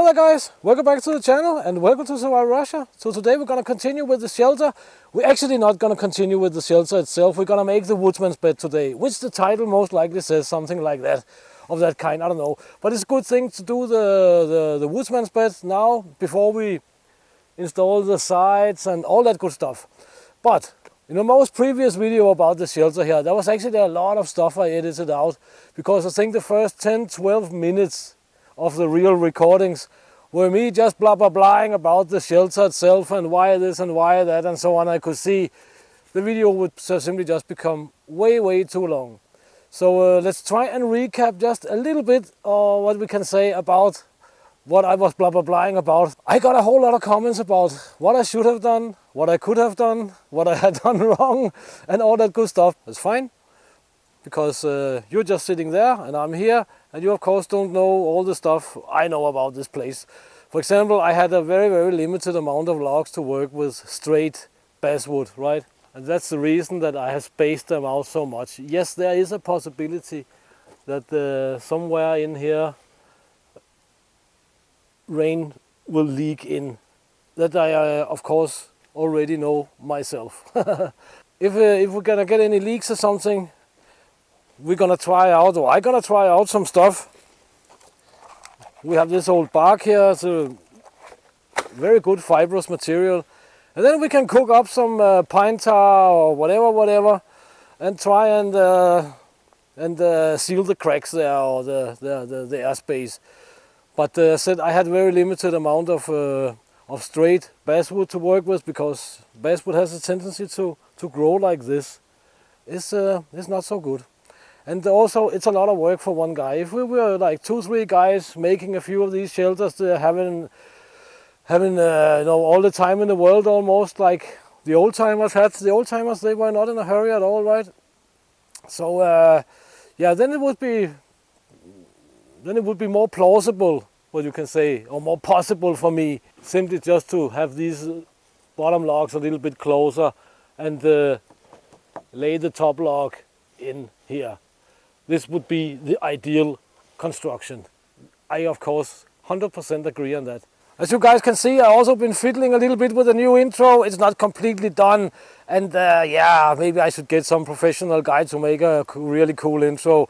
Hello there guys, welcome back to the channel and welcome to Survival Russia. So today we're going to continue with the shelter. We're actually not going to continue with the shelter itself, we're going to make the Woodsman's bed today, which the title most likely says something like that, of that kind, I don't know. But it's a good thing to do the Woodsman's bed now, before we install the sides and all that good stuff. But in the most previous video about the shelter here, there was actually a lot of stuff I edited out, because I think the first 10-12 minutes of the real recordings were me just blah-blah-blahing about the shelter itself and why this and why that and so on. I could see the video would simply just become way too long. So let's try and recap just a little bit what we can say about what I was blah-blah-blahing about. I got a whole lot of comments about what I should have done, what I could have done, what I had done wrong and all that good stuff. That's fine, because you're just sitting there and I'm here, and you of course don't know all the stuff I know about this place. For example, I had a very limited amount of logs to work with, straight basswood, right? And that's the reason that I have spaced them out so much. Yes, there is a possibility that somewhere in here rain will leak in. That I of course already know myself. If we're gonna get any leaks or something, we're gonna try out, or I'm gonna try out some stuff. We have this old bark here, it's a very good fibrous material, and then we can cook up some pine tar or whatever, and try and seal the cracks there, or the airspace. But I said I had very limited amount of straight basswood to work with, because basswood has a tendency to grow like this. It's not so good. And also, it's a lot of work for one guy. If we were like 2-3 guys making a few of these shelters, having you know, all the time in the world almost, like the old timers had. The old timers, they were not in a hurry at all, right? So yeah, then it would be more plausible, what you can say, or more possible for me, simply just to have these bottom logs a little bit closer and lay the top log in here. This would be the ideal construction. I of course 100% agree on that. As you guys can see, I've also been fiddling a little bit with the new intro. It's not completely done, and yeah, maybe I should get some professional guy to make a really cool intro.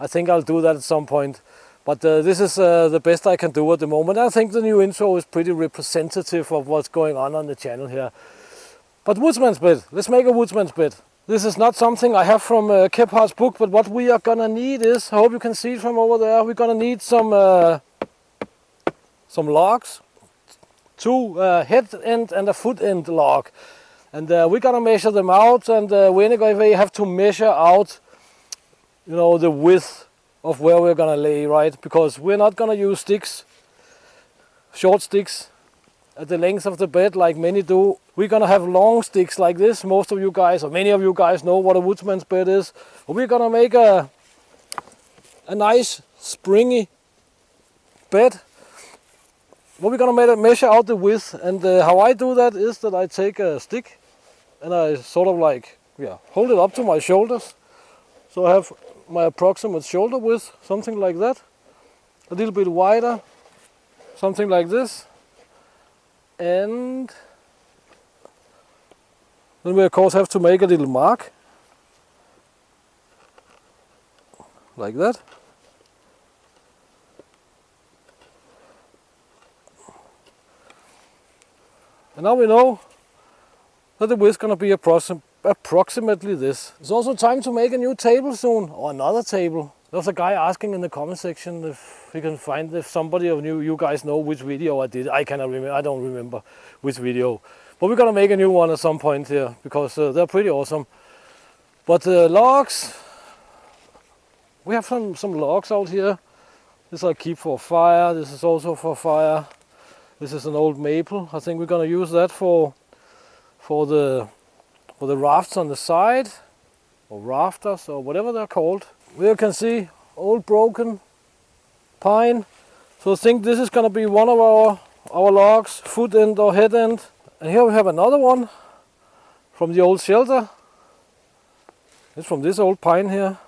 I think I'll do that at some point. But this is the best I can do at the moment. I think the new intro is pretty representative of what's going on the channel here. But Woodsman's bed, let's make a Woodsman's bed. This is not something I have from Kephardt's book, but what we are gonna need is, I hope you can see it from over there, we're gonna need some logs, 2 head end and a foot end log. And we're gonna measure them out, and we anyway have to measure out, you know, the width of where we're gonna lay, right? Because we're not gonna use sticks, short sticks at the length of the bed like many do. We're gonna have long sticks like this. Most of you guys, or many of you guys, know what a Woodsman's bed is. We're gonna make a nice springy bed. Well, we're gonna measure out the width, and how I do that is that I take a stick and I sort of like, yeah, hold it up to my shoulders. So I have my approximate shoulder width, something like that. A little bit wider, something like this. And then we of course have to make a little mark, like that. And now we know that the width is going to be approximately this. It's also time to make a new table soon, or another table. There's a guy asking in the comment section if we can find, if somebody of you guys know which video I did. I cannot remember, I don't remember which video. But we're gonna make a new one at some point here, because they're pretty awesome. But logs, we have some logs out here. This I keep for fire, this is also for fire. This is an old maple. I think we're gonna use that for the rafts on the side, or rafters, or whatever they're called. Here you can see old broken pine. So I think this is going to be one of our logs, foot end or head end. And here we have another one from the old shelter. It's from this old pine here.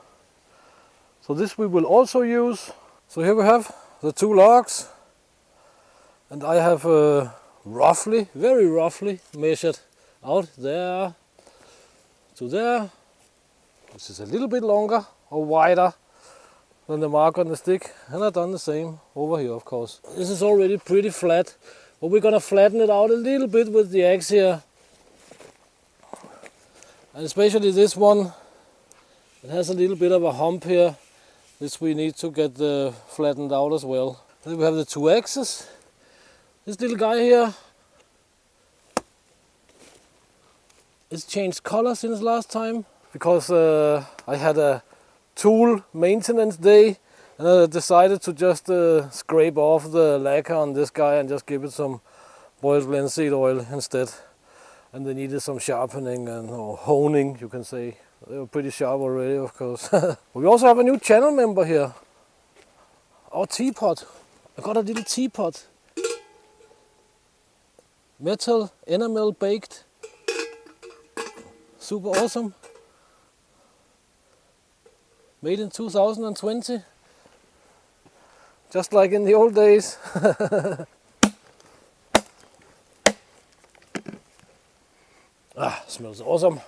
So this we will also use. So here we have the 2 logs. And I have roughly, very roughly measured out there to there, which is a little bit longer or wider than the mark on the stick, and I've done the same over here, of course. This is already pretty flat, but we're gonna flatten it out a little bit with the axe here, and especially this one, it has a little bit of a hump here, which we need to get flattened out as well. Then we have the two axes. This little guy here, it's changed color since last time because I had a tool maintenance day and I decided to just scrape off the lacquer on this guy and just give it some boiled linseed oil instead. And they needed some sharpening or honing, you can say. They were pretty sharp already, of course. We also have a new channel member here. Our teapot. I got a little teapot. Metal, enamel baked. Super awesome. Made in 2020. Just like in the old days. Smells awesome.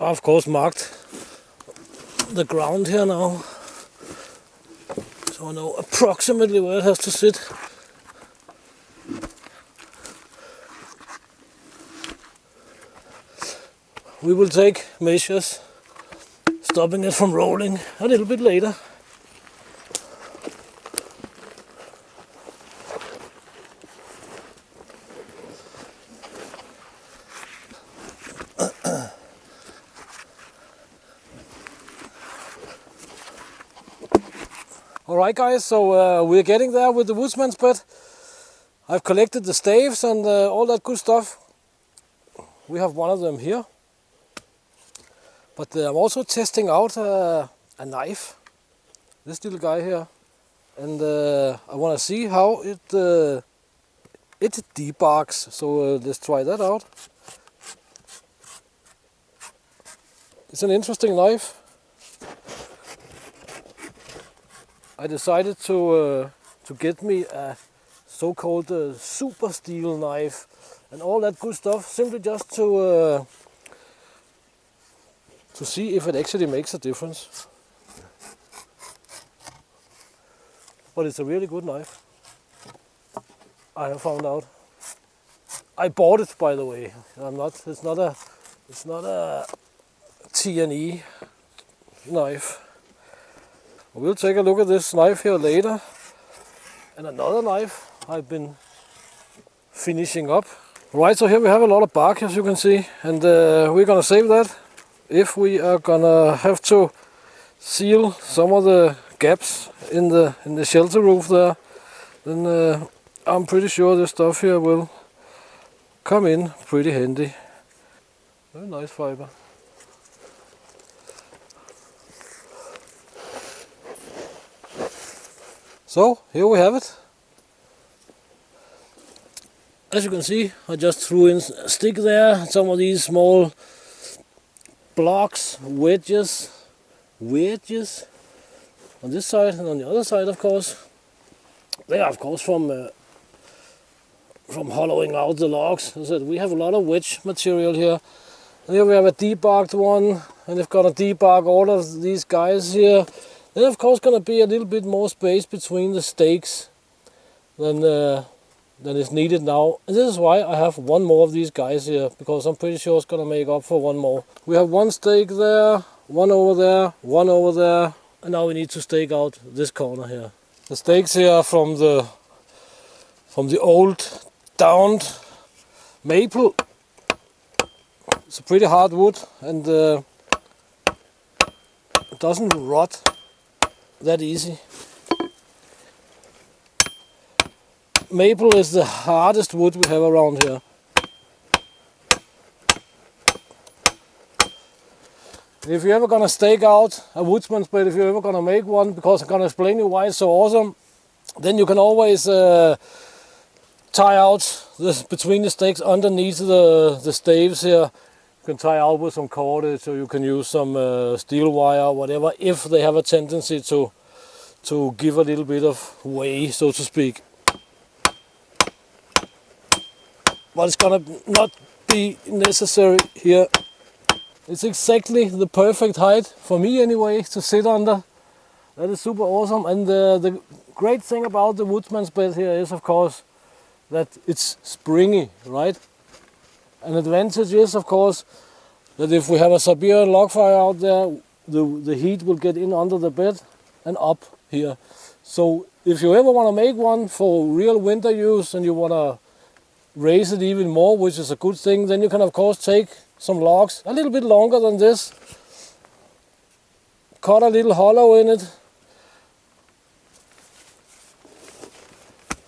I of course marked the ground here now, so I know approximately where it has to sit. We will take measures, stopping it from rolling a little bit later. Alright guys, so we're getting there with the Woodsman's bed. I've collected the staves and all that good stuff. We have one of them here. But I'm also testing out a knife, this little guy here. And I want to see how it debarks, so let's try that out. It's an interesting knife. I decided to get me a so-called super steel knife and all that good stuff, simply just to see if it actually makes a difference. But it's a really good knife, I have found out. I bought it, by the way. It's not a T&E knife. We'll take a look at this knife here later. And another knife I've been finishing up. Right, so here we have a lot of bark, as you can see, and we're gonna save that if we are gonna have to seal some of the gaps in the shelter roof there. Then I'm pretty sure this stuff here will come in pretty handy. Very nice fiber. So here we have it. As you can see, I just threw in a stick there, some of these small blocks, wedges on this side and on the other side, of course. They are of course from hollowing out the logs. As I said, we have a lot of wedge material here. And here we have a debarked one, and they've got to debark all of these guys here. Then of course going to be a little bit more space between the stakes than is needed now. And this is why I have one more of these guys here, because I'm pretty sure it's going to make up for one more. We have one stake there, one over there, one over there, and now we need to stake out this corner here. The stakes here are from the from the old downed maple. It's a pretty hard wood, and it doesn't rot that easy. Maple is the hardest wood we have around here. If you're ever gonna stake out a Woodsman's bed, if you're ever gonna make one, because I'm gonna explain you why it's so awesome, then you can always tie out between the stakes underneath the staves here. You can tie out with some cordage, or you can use some steel wire or whatever, if they have a tendency to give a little bit of way, so to speak. But it's gonna not be necessary here. It's exactly the perfect height, for me anyway, to sit under. That is super awesome. And the great thing about the Woodsman's bed here is, of course, that it's springy, right? An advantage is, of course, that if we have a Siberian log fire out there, the heat will get in under the bed and up here. So if you ever want to make one for real winter use and you want to raise it even more, which is a good thing, then you can of course take some logs a little bit longer than this, cut a little hollow in it,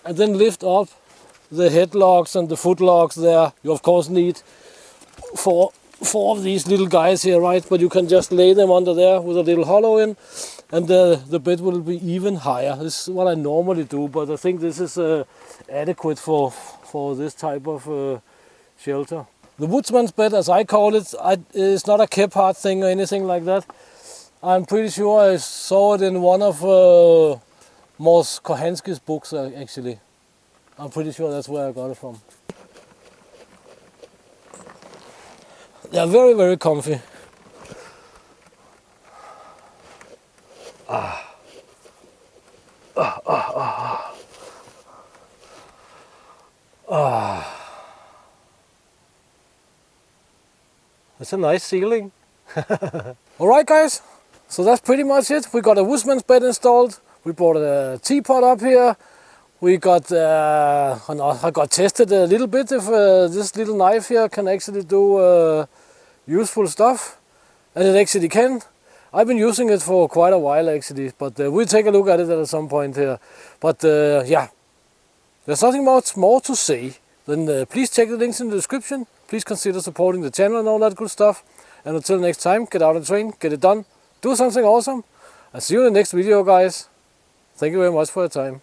and then lift up the head logs and the foot logs there. You of course need four of these little guys here, right? But you can just lay them under there with a little hollow in, and the bed will be even higher. This is what I normally do, but I think this is adequate for this type of shelter. The Woodsman's bed, as I call it, is not a Kephart thing or anything like that. I'm pretty sure I saw it in one of Mors Kohansky's books, actually. I'm pretty sure that's where I got it from. They're very, very comfy. It's a nice ceiling. Alright guys, so that's pretty much it. We got a Woodsman's bed installed. We brought a teapot up here. We got, I got tested a little bit if this little knife here can actually do useful stuff. And it actually can. I've been using it for quite a while actually, but we'll take a look at it at some point here. But yeah, there's nothing much more to say. Then please check the links in the description. Please consider supporting the channel and all that good stuff. And until next time, get out and train, get it done, do something awesome. I'll see you in the next video, guys. Thank you very much for your time.